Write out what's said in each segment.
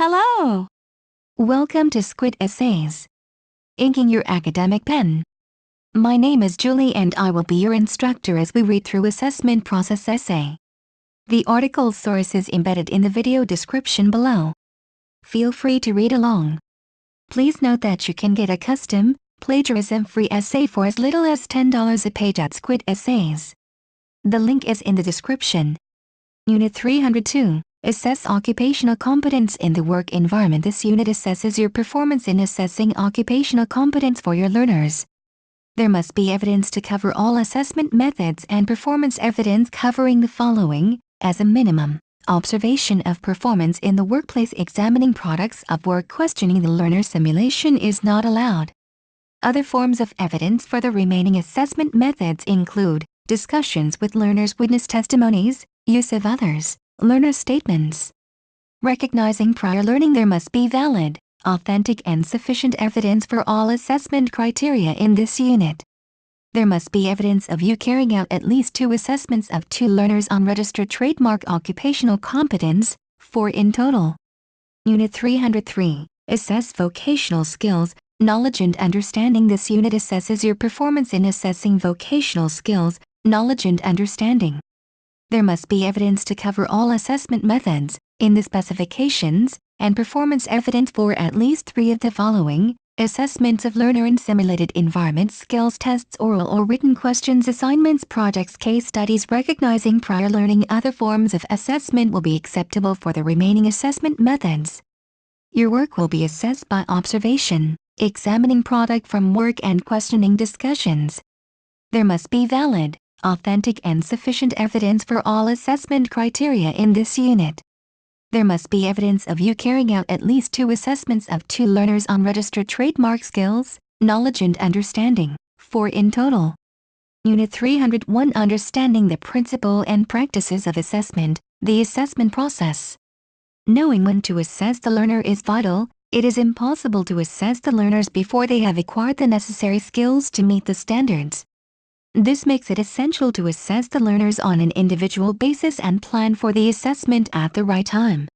Hello! Welcome to Squid Essays. Inking your academic pen. My name is Julie and I will be your instructor as we read through Assessment Process Essay. The article source is embedded in the video description below. Feel free to read along. Please note that you can get a custom, plagiarism-free essay for as little as $10 a page at Squid Essays. The link is in the description. Unit 302. Assess occupational competence in the work environment. This unit assesses your performance in assessing occupational competence for your learners. There must be evidence to cover all assessment methods and performance evidence covering the following, as a minimum: observation of performance in the workplace, examining products of work, questioning the learner. Simulation is not allowed. Other forms of evidence for the remaining assessment methods include discussions with learners, witness testimonies, use of others, learner statements. Recognizing prior learning. There must be valid, authentic and sufficient evidence for all assessment criteria in this unit. There must be evidence of you carrying out at least 2 assessments of 2 learners on registered trademark occupational competence, 4 in total. Unit 303. Assess vocational skills, knowledge and understanding. This unit assesses your performance in assessing vocational skills, knowledge and understanding. There must be evidence to cover all assessment methods, in the specifications, and performance evidence for at least 3 of the following: assessments of learner in simulated environments, skills tests, oral or written questions, assignments, projects, case studies. Recognizing prior learning. Other forms of assessment will be acceptable for the remaining assessment methods. Your work will be assessed by observation, examining product from work, and questioning discussions. There must be valid, authentic and sufficient evidence for all assessment criteria in this unit. There must be evidence of you carrying out at least 2 assessments of 2 learners on registered trademark skills, knowledge and understanding, 4 in total. Unit 301. Understanding the principle and practices of assessment, the assessment process. Knowing when to assess the learner is vital. It is impossible to assess the learners before they have acquired the necessary skills to meet the standards. This makes it essential to assess the learners on an individual basis and plan for the assessment at the right time.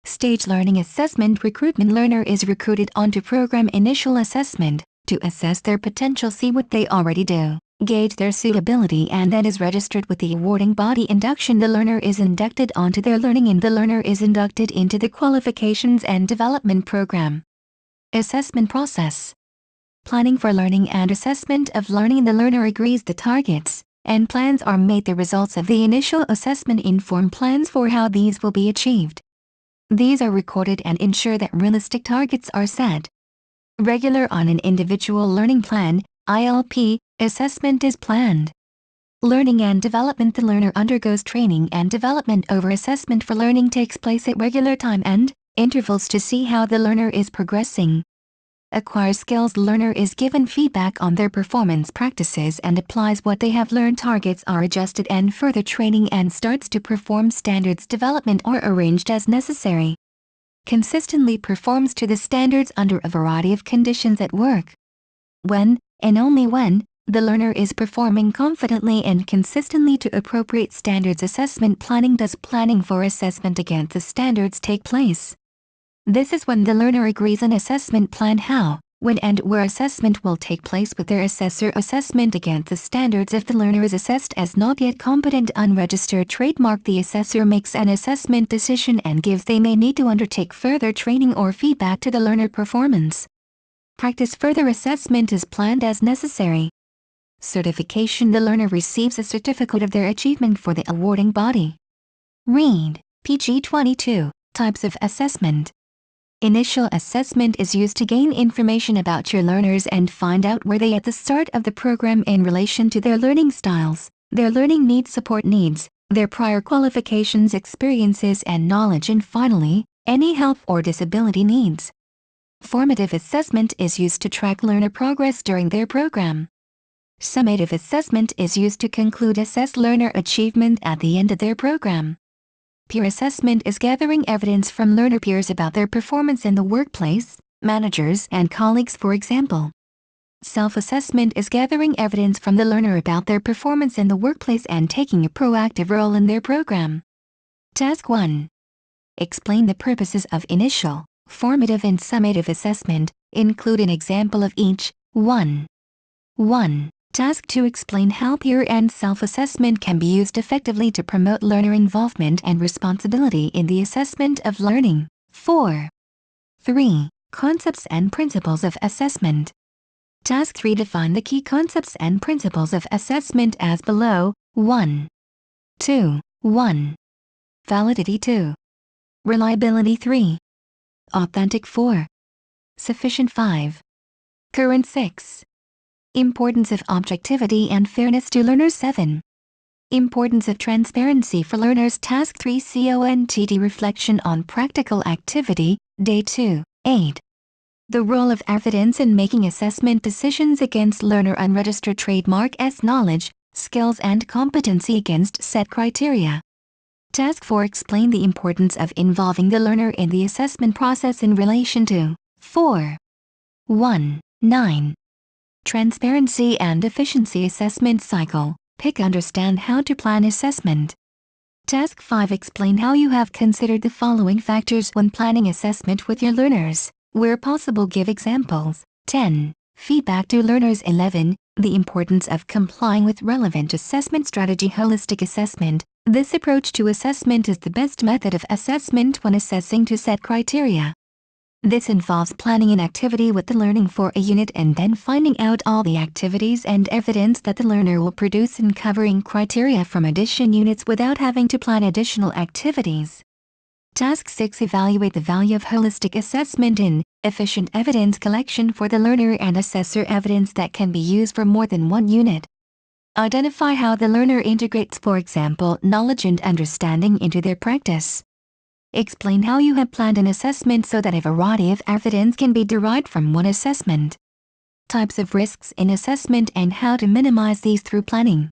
Stage learning assessment. Recruitment. Learner is recruited onto program initial assessment to assess their potential, see what they already do, gauge their suitability, and then is registered with the awarding body. Induction. The learner is inducted onto their learning and the learner is inducted into the qualifications and development program. Assessment process. Planning for learning and assessment of learning. The learner agrees the targets, and plans are made. The results of the initial assessment inform plans for how these will be achieved. These are recorded and ensure that realistic targets are set. Regular on an individual learning plan, ILP, assessment is planned. Learning and development. The learner undergoes training and development over assessment for learning takes place at regular time and intervals to see how the learner is progressing. Acquire skills. The learner is given feedback on their performance practices and applies what they have learned. Targets are adjusted and further training and starts to perform. Standards development are arranged as necessary. Consistently performs to the standards under a variety of conditions at work. When, and only when, the learner is performing confidently and consistently to appropriate standards. Assessment planning. Does planning for assessment against the standards take place? This is when the learner agrees an assessment plan how, when and where assessment will take place with their assessor. Assessment against the standards. If the learner is assessed as not yet competent unregistered trademark, the assessor makes an assessment decision and gives they may need to undertake further training or feedback to the learner performance. Practice further assessment is planned as necessary. Certification. The learner receives a certificate of their achievement for the awarding body. Read, pg 22, Types of Assessment. Initial assessment is used to gain information about your learners and find out where they at the start of the program in relation to their learning styles, their learning needs, support needs, their prior qualifications, experiences and knowledge, and finally, any health or disability needs. Formative assessment is used to track learner progress during their program. Summative assessment is used to conclude assess learner achievement at the end of their program. Peer assessment is gathering evidence from learner peers about their performance in the workplace, managers and colleagues, for example. Self-assessment is gathering evidence from the learner about their performance in the workplace and taking a proactive role in their program. Task 1. Explain the purposes of initial, formative and summative assessment. Include an example of each. 1. Task 2. Explain how peer and self-assessment can be used effectively to promote learner involvement and responsibility in the assessment of learning. 4. 3. Concepts and principles of assessment. Task 3. Define the key concepts and principles of assessment as below. 1. Validity 2. Reliability 3. Authentic 4. Sufficient 5. Current 6. Importance of objectivity and fairness to learners 7. Importance of transparency for learners. Task 3. CONTD. Reflection on practical activity. Day 2. 8. The role of evidence in making assessment decisions against learner unregistered trademark S. Knowledge, skills and competency against set criteria. Task 4. Explain the importance of involving the learner in the assessment process in relation to 4.1.9. Transparency and efficiency assessment cycle. Pick understand how to plan assessment. Task 5. Explain how you have considered the following factors when planning assessment with your learners. Where possible, give examples. 10. Feedback to learners. 11. The importance of complying with relevant assessment strategy. Holistic assessment. This approach to assessment is the best method of assessment when assessing to set criteria. This involves planning an activity with the learning for a unit and then finding out all the activities and evidence that the learner will produce in covering criteria from addition units without having to plan additional activities. Task 6. Evaluate the value of holistic assessment in efficient evidence collection for the learner and assessor. Evidence that can be used for more than one unit. Identify how the learner integrates, for example, knowledge and understanding into their practice. Explain how you have planned an assessment so that a variety of evidence can be derived from one assessment. Types of risks in assessment and how to minimize these through planning.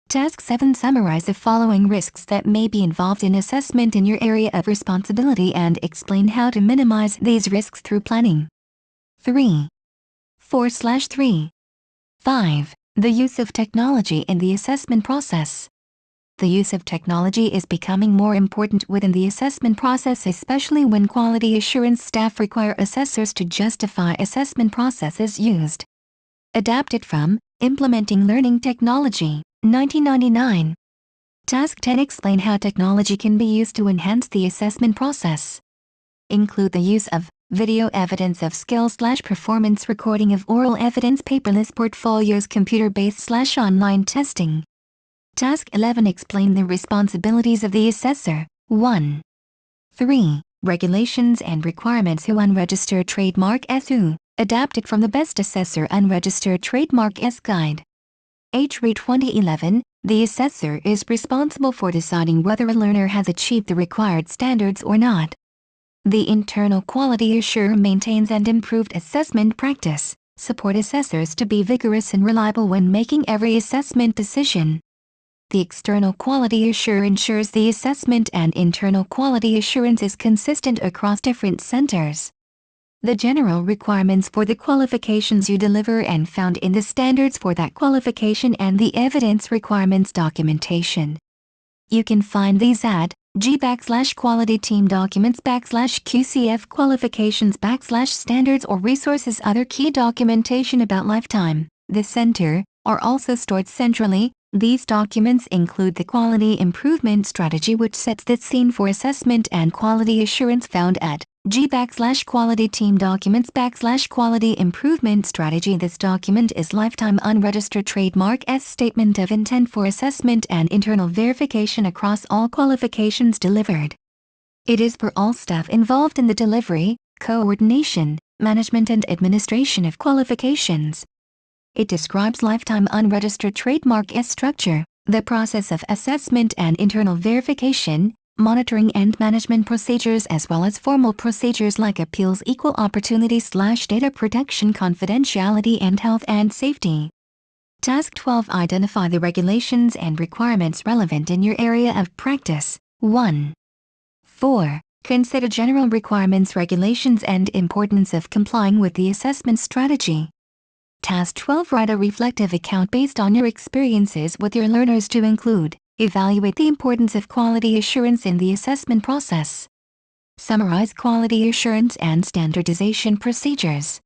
Task 7. Summarize the following risks that may be involved in assessment in your area of responsibility and explain how to minimize these risks through planning. 3.4/3. 5. The use of technology in the assessment process. The use of technology is becoming more important within the assessment process, especially when quality assurance staff require assessors to justify assessment processes used. Adapted from Implementing Learning Technology, 1999. Task 10. Explain how technology can be used to enhance the assessment process. Include the use of video evidence of skills/performance, recording of oral evidence, paperless portfolios, computer-based/online testing. Task 11. Explain the responsibilities of the assessor. 1. 3. Regulations and requirements. Who unregistered trademark S.U. Adapted from the Best Assessor Unregistered Trademark S Guide. HRE 2011. The assessor is responsible for deciding whether a learner has achieved the required standards or not. The internal quality assurer maintains and improved assessment practice, support assessors to be vigorous and reliable when making every assessment decision. The external quality assurer ensures the assessment and internal quality assurance is consistent across different centers. The general requirements for the qualifications you deliver and found in the standards for that qualification and the evidence requirements documentation. You can find these at g/quality team documents /QCF qualifications /standards or resources. Other key documentation about lifetime, the center, are also stored centrally. These documents include the quality improvement strategy, which sets the scene for assessment and quality assurance, found at g/quality team documents /quality improvement strategy. This document is lifetime unregistered trademark S statement of intent for assessment and internal verification across all qualifications delivered. It is for all staff involved in the delivery, coordination, management and administration of qualifications. It describes lifetime unregistered trademark S structure, the process of assessment and internal verification, monitoring and management procedures, as well as formal procedures like appeals, equal opportunity/data protection, confidentiality and health and safety. Task 12. Identify the regulations and requirements relevant in your area of practice. 1. 4. Consider general requirements, regulations and importance of complying with the assessment strategy. Task 12. Write a reflective account based on your experiences with your learners to include, evaluate the importance of quality assurance in the assessment process. Summarize quality assurance and standardization procedures.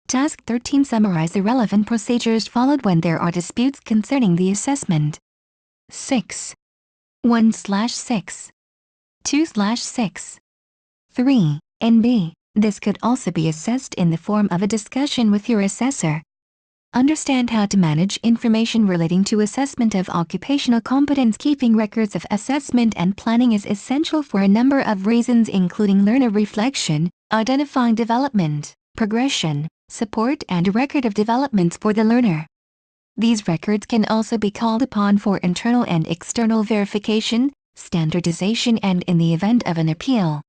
Task 13. Summarize the relevant procedures followed when there are disputes concerning the assessment. 6. 1/6. 2/6. 3. NB. This could also be assessed in the form of a discussion with your assessor. Understand how to manage information relating to assessment of occupational competence. Keeping records of assessment and planning is essential for a number of reasons, including learner reflection, identifying development, progression, support, and record of developments for the learner. These records can also be called upon for internal and external verification, standardization, and in the event of an appeal.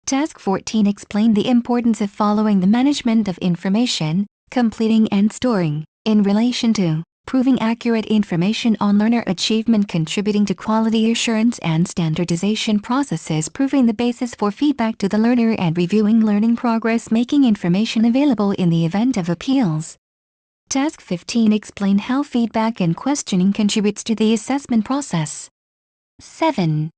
Task 14. Explain the importance of following the management of information, completing and storing, in relation to proving accurate information on learner achievement, contributing to quality assurance and standardization processes, proving the basis for feedback to the learner, and reviewing learning progress, making information available in the event of appeals. Task 15. Explain how feedback and questioning contributes to the assessment process. 7.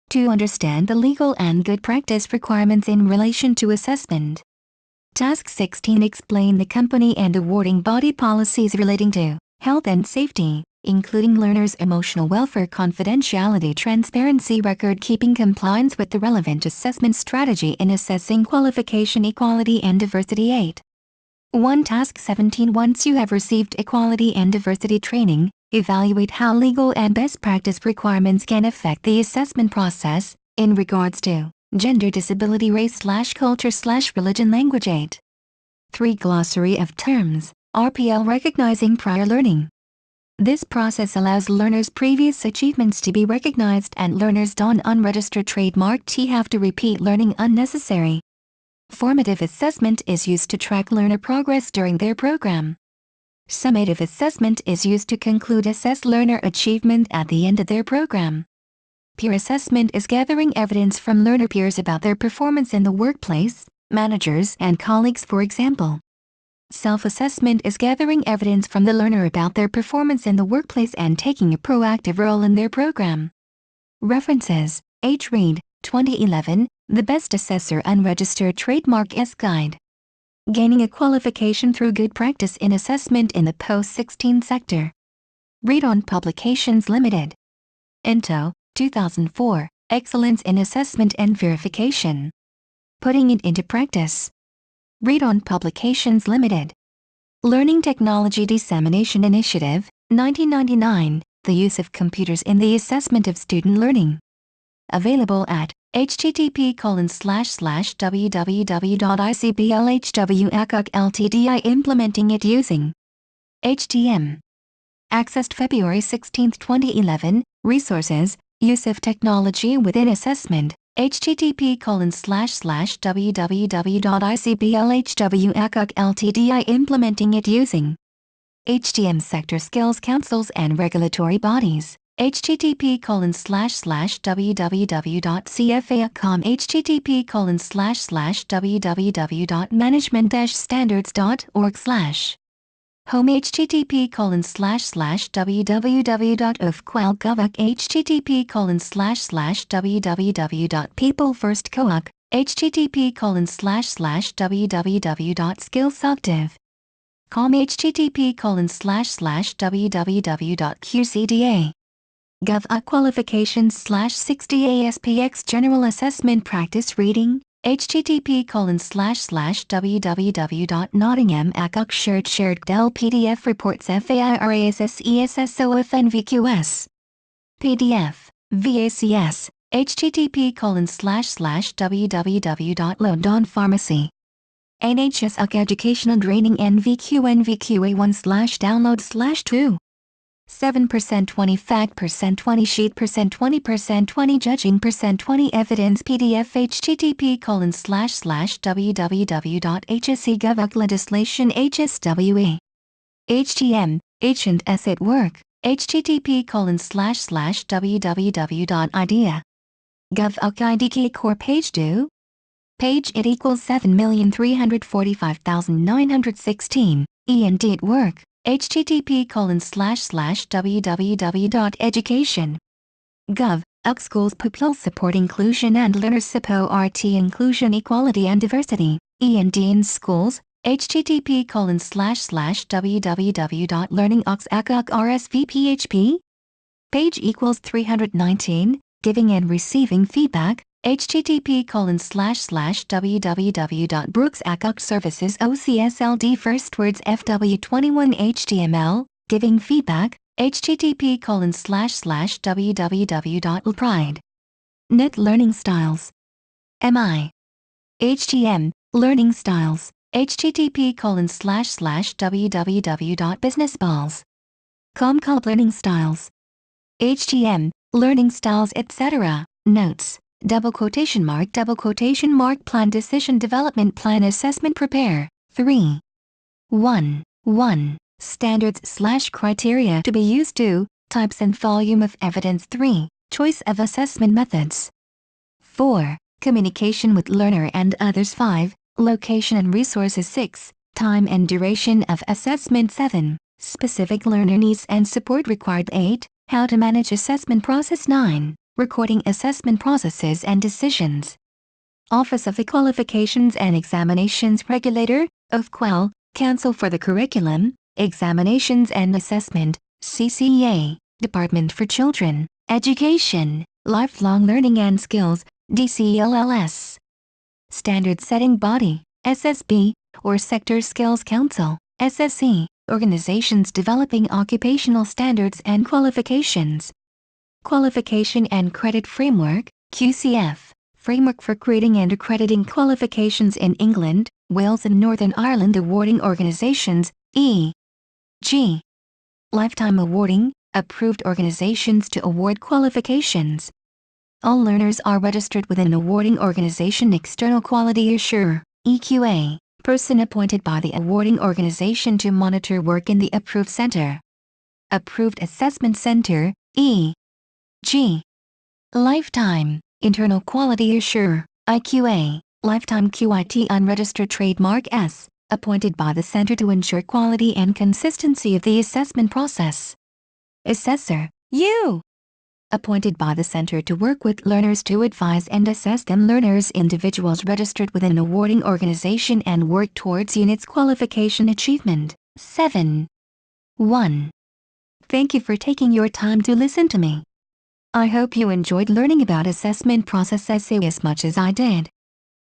To understand the legal and good practice requirements in relation to assessment. Task 16. Explain the company and awarding body policies relating to health and safety, including learners' emotional welfare, confidentiality, transparency, record keeping, compliance with the relevant assessment strategy in assessing qualification, equality and diversity. 8. 1. Task 17. Once you have received equality and diversity training, evaluate how legal and best practice requirements can affect the assessment process, in regards to gender, disability, race/culture/religion, language. 8. 3. Glossary of terms, RPL, recognizing prior learning. This process allows learners' previous achievements to be recognized and learners don't unregistered trademark T have to repeat learning unnecessary. Formative assessment is used to track learner progress during their program. Summative assessment is used to assess learner achievement at the end of their program. Peer assessment is gathering evidence from learner peers about their performance in the workplace, managers and colleagues, for example. Self-assessment is gathering evidence from the learner about their performance in the workplace and taking a proactive role in their program. References: H. Reed, 2011, The Best Assessor Unregistered Trademark S Guide. Gaining a qualification through good practice in assessment in the post-16 sector. Read on Publications Limited. Into, 2004, Excellence in Assessment and Verification. Putting it into practice. Read on Publications Limited. Learning Technology Dissemination Initiative, 1999, The Use of Computers in the Assessment of Student Learning. Available at http://www.icblhw.acc Implementing it using HTM. Accessed February 16, 2011. Resources: Use of technology within assessment. http://www.icblhw.acc Implementing it using HTM. Sector Skills Councils and Regulatory Bodies. http://www.cfa.com. http://www.management-standards.org/ Home. http://www.ufqual.gov. http://www.peoplefirstcoop. http://www.skillsoctave.com. http://www.qcda.gov. Qualifications/60 ASPX General Assessment Practice Reading. http://www.nottingham.ac shared Dell PDF Reports FAIRASSESSOFNVQS PDF VACS. http://www.london Pharmacy NHS Educational Training NVQA1/download/2 7% 20 fact % 20 sheet % 20% 20 judging % 20 evidence PDF. http://www.hsc.gov. Legislation HSWE HTM H&S at work. http://www.idea.gov. IDK core page do page it equals 7,345,916 END at work. http://www.education.gov. Schools pupils support inclusion and learners support inclusion, equality and diversity. E&D in schools. http://www.learningox.rsvphp page equals 319. Giving and receiving feedback. http://www.brooks.services.ocsld first words fw21 html. Giving feedback. http://www.lepride.net learning styles. MI. HTM learning styles. http://www.businessballs.com learning styles. HTM learning styles, etc. Notes. Double quotation mark plan decision development plan assessment prepare. 3. 1. Standards/criteria to be used. 2. Types and volume of evidence. 3. Choice of assessment methods. 4. Communication with learner and others. 5. Location and resources. 6. Time and duration of assessment. 7. Specific learner needs and support required. 8. How to manage assessment process. 9. Recording assessment processes and decisions. Office of the Qualifications and Examinations Regulator, OFQUEL, Council for the Curriculum, Examinations and Assessment, CCEA, Department for Children, Education, Lifelong Learning and Skills, DCLLS. Standard Setting Body, SSB, or Sector Skills Council, SSC, organizations developing occupational standards and qualifications. Qualification and Credit Framework, QCF, framework for creating and accrediting qualifications in England, Wales and Northern Ireland. Awarding organizations, e.g. Lifetime awarding, approved organizations to award qualifications. All learners are registered with an awarding organization. External Quality Assurer, EQA, person appointed by the awarding organization to monitor work in the approved center. Approved Assessment Center, e.g. Lifetime, Internal Quality Assurer, IQA, Lifetime QIT. Unregistered Trademark S, appointed by the center to ensure quality and consistency of the assessment process. Assessor, U, appointed by the center to work with learners to advise and assess them. Learners, individuals registered with an awarding organization and work towards units qualification achievement. 7. 1. Thank you for taking your time to listen to me. I hope you enjoyed learning about assessment process essay as much as I did.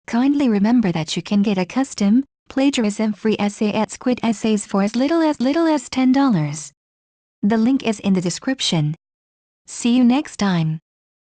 Kindly remember that you can get a custom, plagiarism-free essay at Squid Essays for as little as $10. The link is in the description. See you next time.